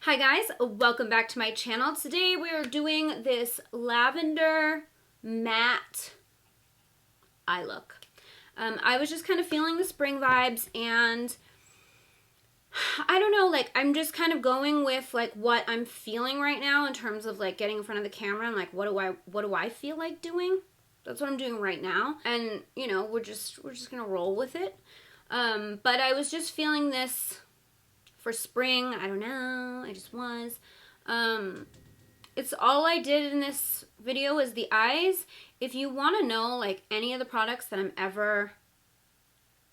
Hi guys, welcome back to my channel. Today we are doing this lavender matte eye look. I was just kind of feeling the spring vibes, and I don't know, like I'm just kind of going with like what I'm feeling right now in terms of like getting in front of the camera and like what do I feel like doing? That's what I'm doing right now, and you know we're just gonna roll with it. But I was just feeling this for spring. I don't know, I just was. It's all I did in this video is the eyes. If you want to know like any of the products that I'm ever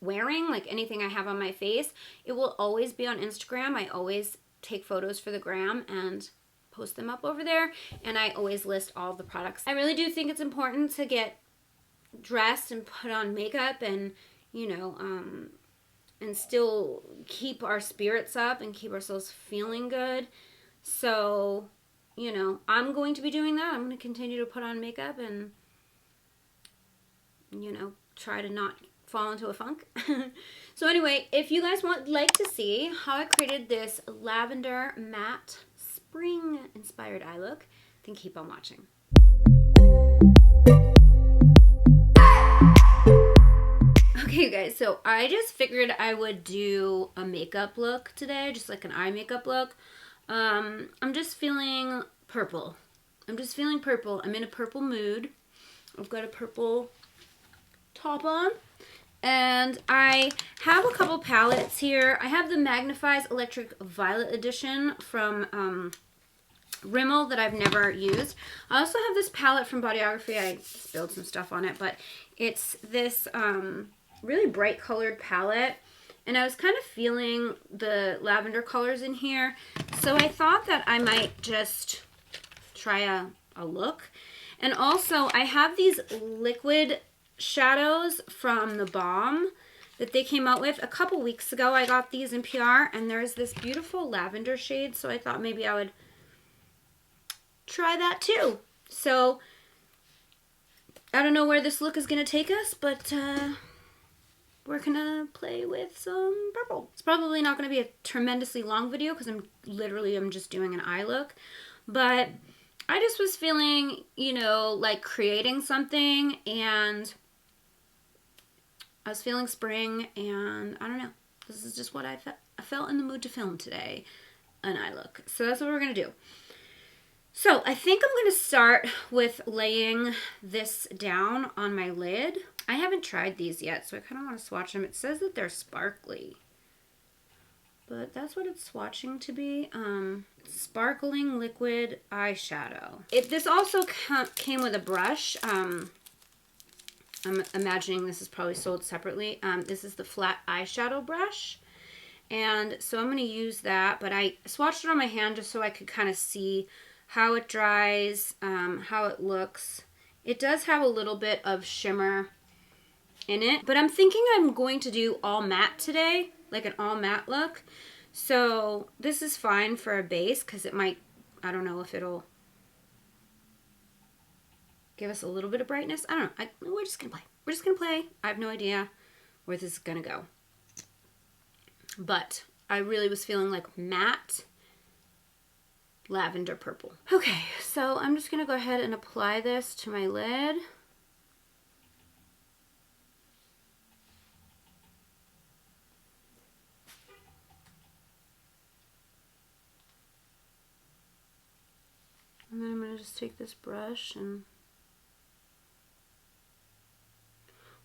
wearing, like anything I have on my face, it will always be on Instagram. I always take photos for the gram and post them up over there, and I always list all of the products. I really do think it's important to get dressed and put on makeup and, you know, and still keep our spirits up and keep ourselves feeling good. So, you know, I'm going to be doing that. I'm going to continue to put on makeup and, you know, try to not fall into a funk. So anyway, if you guys like to see how I created this lavender matte spring inspired eye look, then keep on watching. Okay, guys, so I just figured I would do a makeup look today, just like an eye makeup look. I'm just feeling purple. I'm in a purple mood. I've got a purple top on, and I have a couple palettes here. I have the Magnifies Electric Violet Edition from Rimmel that I've never used. I also have this palette from Bodyography. I spilled some stuff on it, but it's this really bright colored palette, and I was kind of feeling the lavender colors in here, so I thought that I might just try a look. And also I have these liquid shadows from the Balm that they came out with a couple weeks ago. I got these in PR, and there's this beautiful lavender shade, so I thought maybe I would try that too. So I don't know where this look is going to take us, but we're gonna play with some purple. It's probably not gonna be a tremendously long video because I'm just doing an eye look, but I just was feeling, you know, like creating something, and I was feeling spring, and I don't know, this is just what I felt in the mood to film today, an eye look. So that's what we're gonna do. So I think I'm going to start with laying this down on my lid. I haven't tried these yet, so I kind of want to swatch them. It says that they're sparkly, but that's what it's swatching to be. Sparkling liquid eyeshadow. This also came with a brush. I'm imagining this is probably sold separately. This is the flat eyeshadow brush. And so I'm going to use that, but I swatched it on my hand just so I could kind of see how it dries, how it looks. It does have a little bit of shimmer in it, but I'm thinking I'm going to do all matte today, like an all matte look. So this is fine for a base because it might, I don't know if it'll give us a little bit of brightness. I don't know. We're just gonna play. We're just gonna play. I have no idea where this is gonna go. But I really was feeling like matte lavender purple. Okay, so I'm just gonna go ahead and apply this to my lid. And then I'm gonna just take this brush and,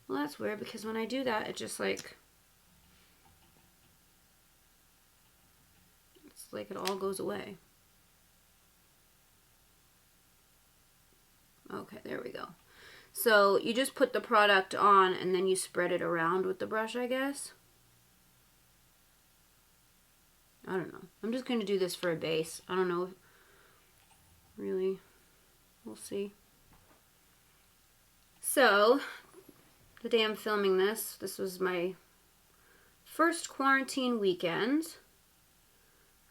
well, that's weird because when I do that, it just like, it's like it all goes away. Okay, there we go. So you just put the product on and then you spread it around with the brush, I guess. I don't know. I'm just going to do this for a base. I don't know. Really. We'll see. So, the day I'm filming this was my first quarantine weekend.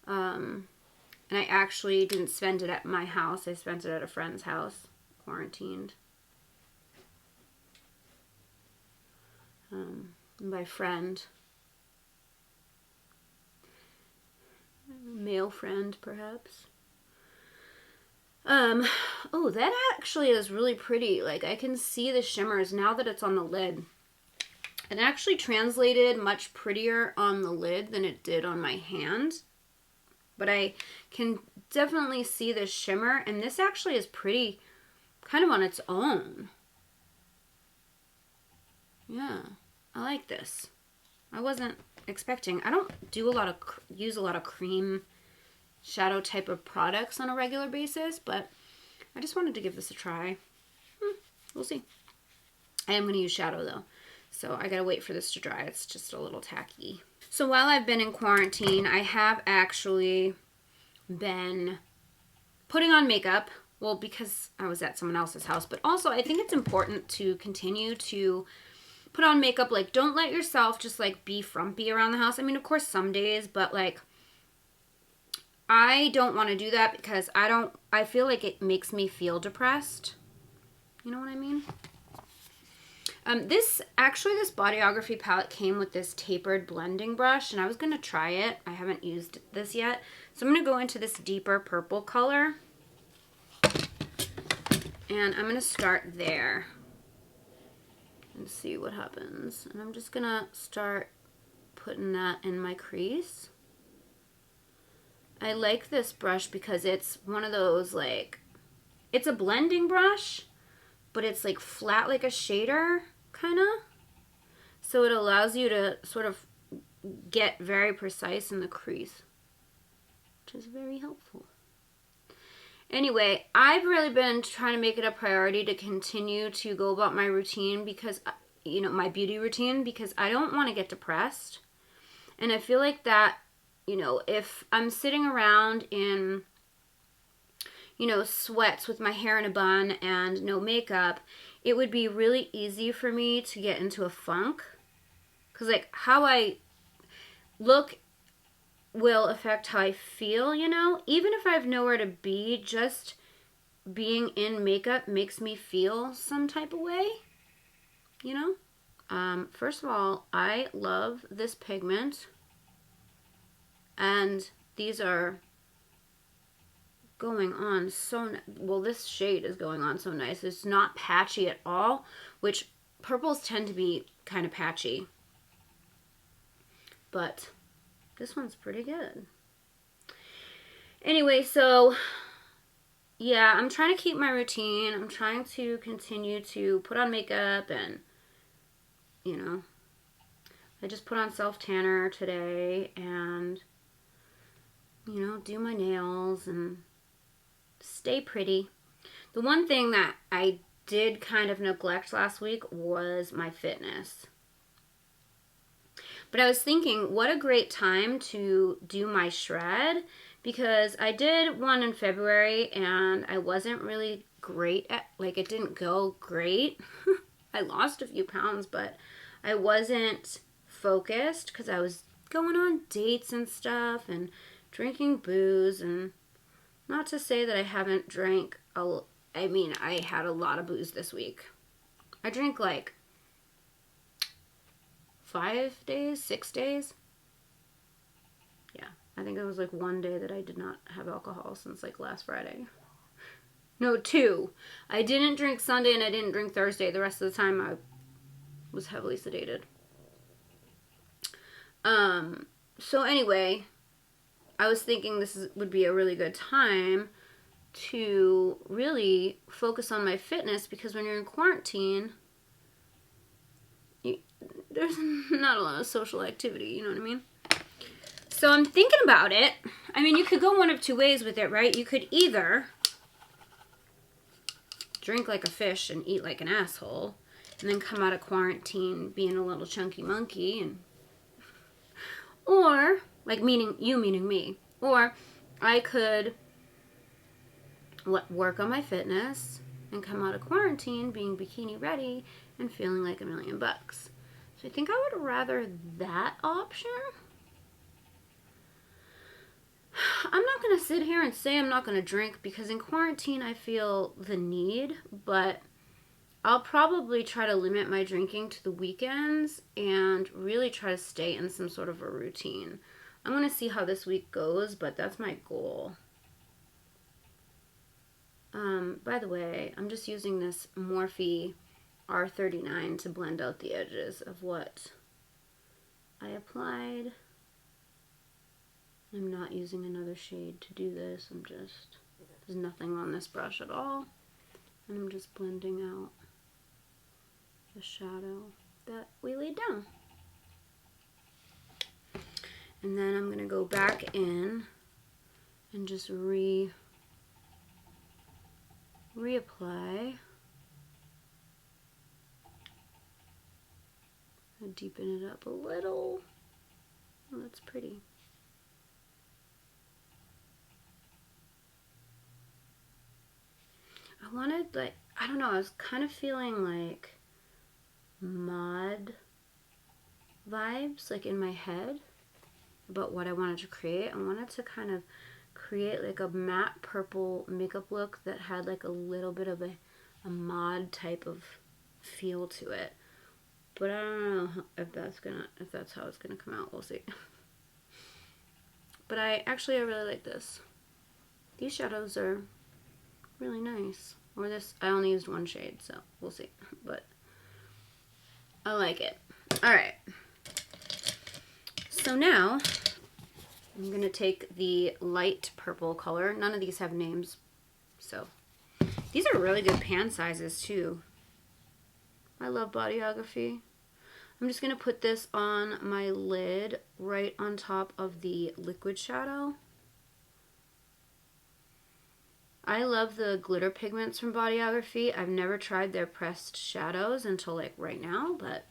And I actually didn't spend it at my house. I spent it at a friend's house. Quarantined. My friend, Male friend, perhaps. Oh, that actually is really pretty. Like, I can see the shimmers now that it's on the lid. It actually translated much prettier on the lid than it did on my hand. But I can definitely see the shimmer, and this actually is pretty kind of on its own. Yeah, I like this. I wasn't expecting. I don't do use a lot of cream shadow type of products on a regular basis, but I just wanted to give this a try. We'll see. I am going to use shadow though, so I gotta wait for this to dry. It's just a little tacky. So while I've been in quarantine, I have actually been putting on makeup. Well, because I was at someone else's house, but also I think it's important to continue to put on makeup. Like, don't let yourself just like be frumpy around the house. I mean, of course some days, but like, I don't want to do that because I feel like it makes me feel depressed. You know what I mean? This Bodyography palette came with this tapered blending brush, and I was going to try it. I haven't used this yet. So I'm going to go into this deeper purple color. And I'm going to start there and see what happens. And I'm just going to start putting that in my crease. I like this brush because it's one of those, like, it's a blending brush, but it's like flat like a shader, kind of. So it allows you to sort of get very precise in the crease, which is very helpful. Anyway, I've really been trying to make it a priority to continue to go about my routine because, you know, my beauty routine, because I don't want to get depressed. And I feel like that, you know, if I'm sitting around in, you know, sweats with my hair in a bun and no makeup, it would be really easy for me to get into a funk. Because, like, how I look will affect how I feel, you know? Even if I have nowhere to be, just being in makeup makes me feel some type of way, you know? First of all, I love this pigment. And these are going on so well, this shade is going on so nice. It's not patchy at all, which purples tend to be kind of patchy. But this one's pretty good. Anyway, so yeah, I'm trying to keep my routine. I'm trying to continue to put on makeup and, you know, I just put on self-tanner today and, you know, do my nails and stay pretty. The one thing that I did kind of neglect last week was my fitness. But I was thinking, what a great time to do my shred, because I did one in February and I wasn't really great at, like, it didn't go great. I lost a few pounds, but I wasn't focused because I was going on dates and stuff and drinking booze. And not to say that I haven't drank I mean, I had a lot of booze this week. I drank like 5 days, 6 days. Yeah, I think it was like one day that I did not have alcohol since like last Friday. No, 2. I didn't drink Sunday and I didn't drink Thursday. The rest of the time I was heavily sedated. So anyway, I was thinking would be a really good time to really focus on my fitness, because when you're in quarantine, there's not a lot of social activity, you know what I mean? So I'm thinking about it. I mean, you could go one of 2 ways with it, right? You could either drink like a fish and eat like an asshole, and then come out of quarantine being a little chunky monkey, and or, like, meaning me, or I could work on my fitness and come out of quarantine being bikini ready and feeling like $1,000,000. So I think I would rather that option. I'm not going to sit here and say I'm not going to drink, because in quarantine I feel the need, but I'll probably try to limit my drinking to the weekends and really try to stay in some sort of a routine. I'm going to see how this week goes, but that's my goal. By the way, I'm just using this Morphe R39 to blend out the edges of what I applied. I'm not using another shade to do this. There's nothing on this brush at all. And I'm just blending out the shadow that we laid down. And then I'm going to go back in and just reapply. And deepen it up a little. Oh, that's pretty. I wanted, like, I don't know, I was kind of feeling like mod vibes, like in my head, about what I wanted to create. I wanted to kind of create like a matte purple makeup look that had like a little bit of a mod type of feel to it. But I don't know if that's how it's gonna come out. We'll see. But I really like this. These shadows are really nice. Or this, I only used one shade, so we'll see. But I like it. Alright. So now I'm going to take the light purple color. None of these have names. So these are really good pan sizes too. I love Bodyography. I'm just going to put this on my lid right on top of the liquid shadow. I love the glitter pigments from Bodyography. I've never tried their pressed shadows until like right now, but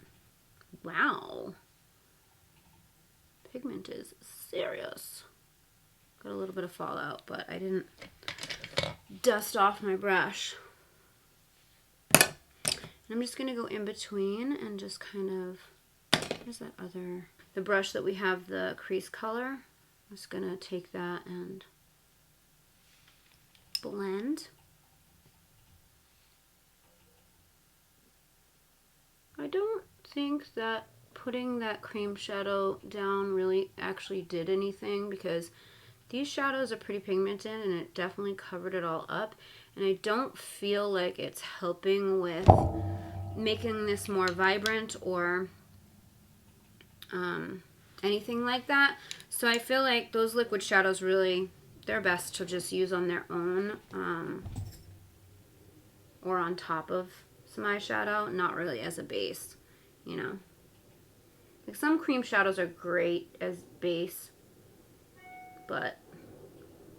wow. Pigment is serious. Got a little bit of fallout, but I didn't dust off my brush. And I'm just going to go in between and just kind of, where's that other, the brush that we have the crease color. I'm just going to take that and blend. I don't think that putting that cream shadow down really actually did anything, because these shadows are pretty pigmented and it definitely covered it all up, and I don't feel like it's helping with making this more vibrant or anything like that. So I feel like those liquid shadows really, they're best to just use on their own, or on top of some eyeshadow, not really as a base, you know. Like some cream shadows are great as base, but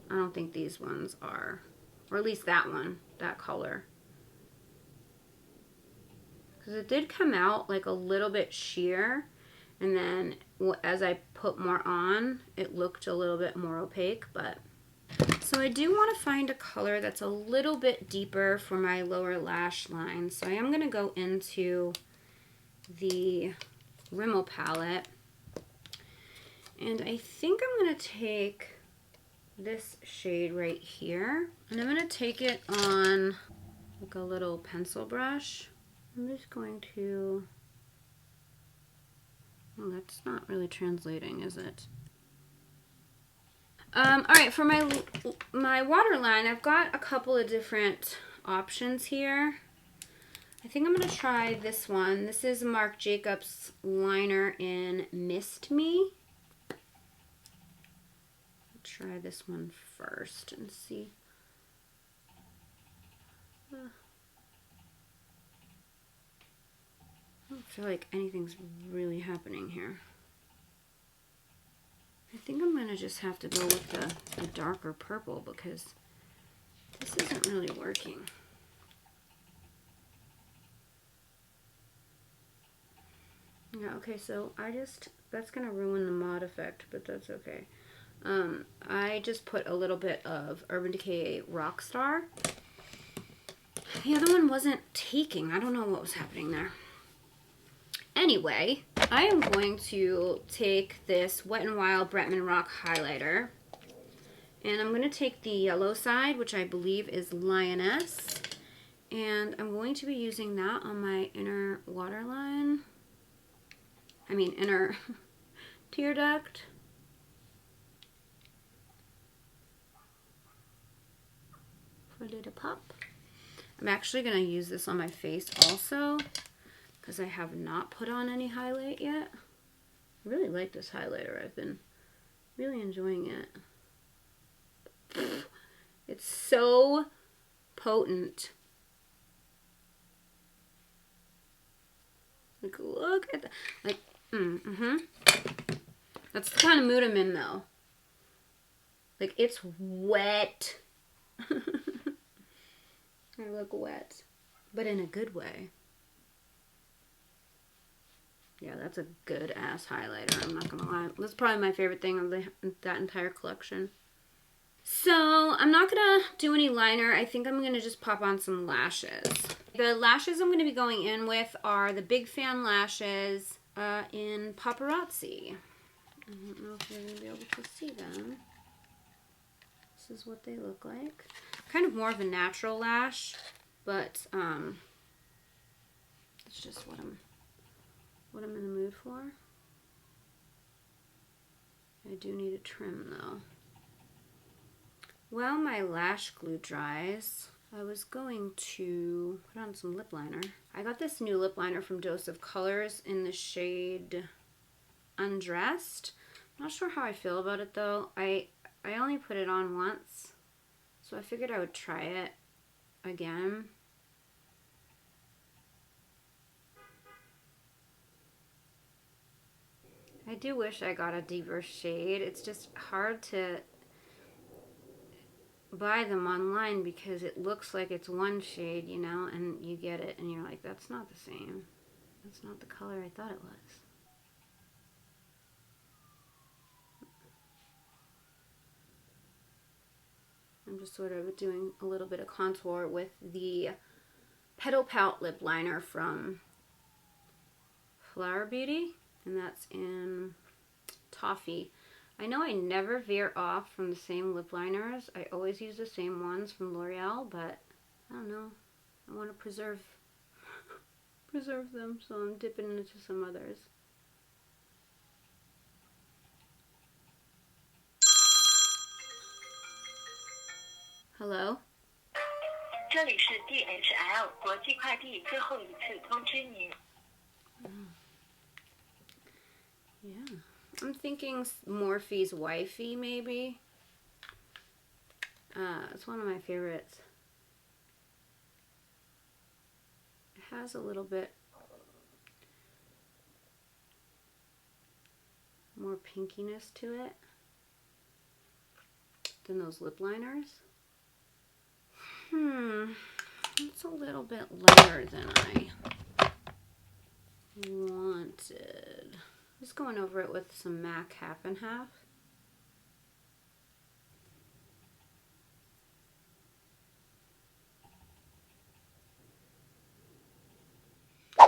I don't think these ones are, or at least that one, that color. Because it did come out like a little bit sheer, and then as I put more on, it looked a little bit more opaque, but so I do want to find a color that's a little bit deeper for my lower lash line. So I am going to go into the Rimmel palette. And I think I'm going to take this shade right here. And I'm going to take it on like a little pencil brush. I'm just going to... Oh, that's not really translating, is it? Alright, for my waterline, I've got a couple of different options here. I think I'm going to try this one. This is Marc Jacobs liner in Mist Me. I'll try this one first and see. I don't feel like anything's really happening here. I think I'm going to just have to go with the darker purple because this isn't really working. Yeah, okay, so that's going to ruin the mod effect, but that's okay. I just put a little bit of Urban Decay Rockstar. The other one wasn't taking. I don't know what was happening there. Anyway, I am going to take this Wet n Wild Bretman Rock highlighter, and I'm going to take the yellow side, which I believe is Lioness, and I'm going to be using that on my inner waterline. I mean inner tear duct. a little pop. I'm actually going to use this on my face also because I have not put on any highlight yet. I really like this highlighter. I've been really enjoying it. It's so potent. Like, look at that. Like, That's the kind of mood I'm in, though. Like, it's wet. I look wet. But in a good way. Yeah, that's a good-ass highlighter. I'm not gonna lie. That's probably my favorite thing of that entire collection. So, I'm not gonna do any liner. I think I'm gonna just pop on some lashes. The lashes I'm gonna be going in with are the Big Fan lashes in Paparazzi. I don't know if you're gonna be able to see them. This is what they look like. Kind of more of a natural lash, but it's just what I'm in the mood for. I do need a trim though. While my lash glue dries, I was going to put on some lip liner. I got this new lip liner from Dose of Colors in the shade Undressed. I'm not sure how I feel about it though. I only put it on once, so I figured I would try it again. I do wish I got a deeper shade. It's just hard to buy them online because it looks like it's one shade, you know, and you get it and you're like, that's not the same. That's not the color I thought it was. I'm just sort of doing a little bit of contour with the Petal Pout lip liner from Flower Beauty, and that's in Toffee. I know I never veer off from the same lip liners. I always use the same ones from L'Oreal, but I don't know. I want to preserve them, so I'm dipping into some others. Hello? 这里是 DHL 国际快递最后一次通知您。 Yeah. I'm thinking Morphe's Wifey, maybe. It's one of my favorites. It has a little bit more pinkiness to it than those lip liners. It's a little bit lighter than I wanted. Just going over it with some MAC Half and Half.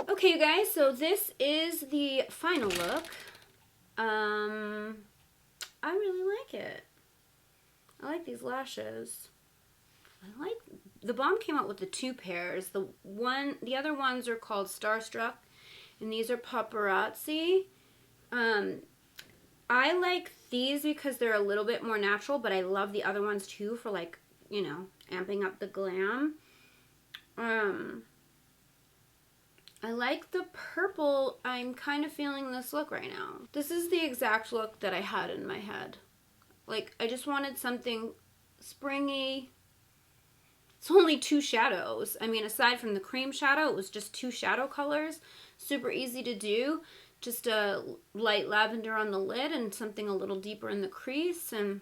Okay, you guys, so this is the final look. I really like it. I like these lashes. The Balm came out with the 2 pairs. The other ones are called Starstruck, and these are Paparazzi. I like these because they're a little bit more natural, but I love the other ones too for, like, you know, amping up the glam. I like the purple. I'm kind of feeling this look right now. This is the exact look that I had in my head. Like, I just wanted something springy. It's only 2 shadows. I mean, aside from the cream shadow, it was just 2 shadow colors. Super easy to do. Just a light lavender on the lid and something a little deeper in the crease, and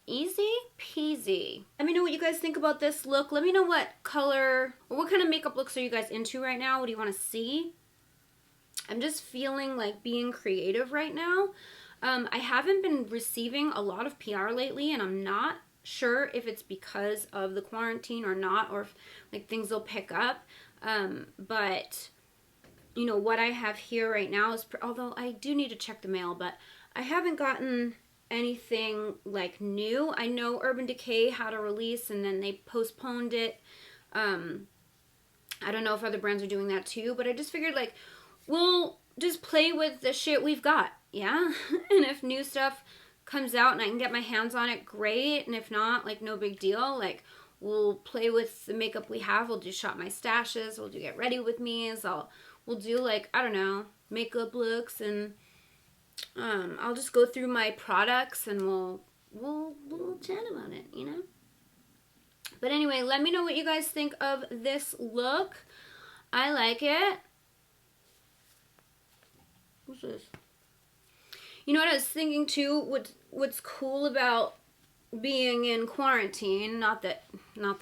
easy peasy. Let me know what you guys think about this look. Let me know what color or what kind of makeup looks are you guys into right now. What do you want to see? I'm just feeling like being creative right now. I haven't been receiving a lot of PR lately, and I'm not sure if it's because of the quarantine or not, or if, like, things will pick up. But you know, what I have here right now is, although I do need to check the mail, but I haven't gotten anything like new. I know Urban Decay had a release and then they postponed it. I don't know if other brands are doing that too, but I just figured, like, we'll just play with the shit we've got, yeah? And if new stuff comes out and I can get my hands on it, great. And if not, like, no big deal. Like, We'll play with the makeup we have. We'll do shop my stashes. We'll do get ready with me's. We'll do like, I don't know, makeup looks, and I'll just go through my products and we'll chat about it, you know? But anyway, let me know what you guys think of this look. I like it. What's this? You know what I was thinking too? What's cool about being in quarantine, not that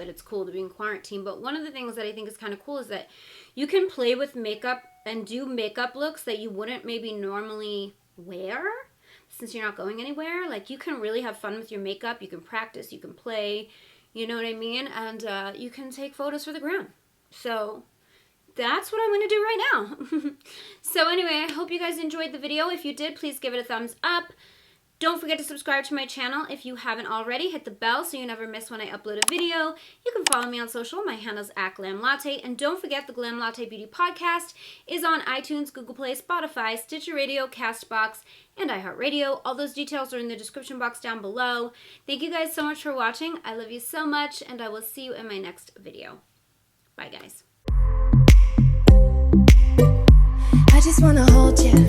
it's cool to be in quarantine, but one of the things that I think is kind of cool is that you can play with makeup and do makeup looks that you wouldn't maybe normally wear since you're not going anywhere. Like, you can really have fun with your makeup. You can practice, you can play, you know what I mean? And you can take photos for the gram. So that's what I'm going to do right now. So anyway, I hope you guys enjoyed the video. If you did, please give it a thumbs up. Don't forget to subscribe to my channel if you haven't already. Hit the bell so you never miss when I upload a video. You can follow me on social. My handle's @GLAMLATTE. And don't forget, the Glam Latte Beauty Podcast is on iTunes, Google Play, Spotify, Stitcher Radio, CastBox, and iHeartRadio. All those details are in the description box down below. Thank you guys so much for watching. I love you so much, and I will see you in my next video. Bye, guys. I just wanna hold you.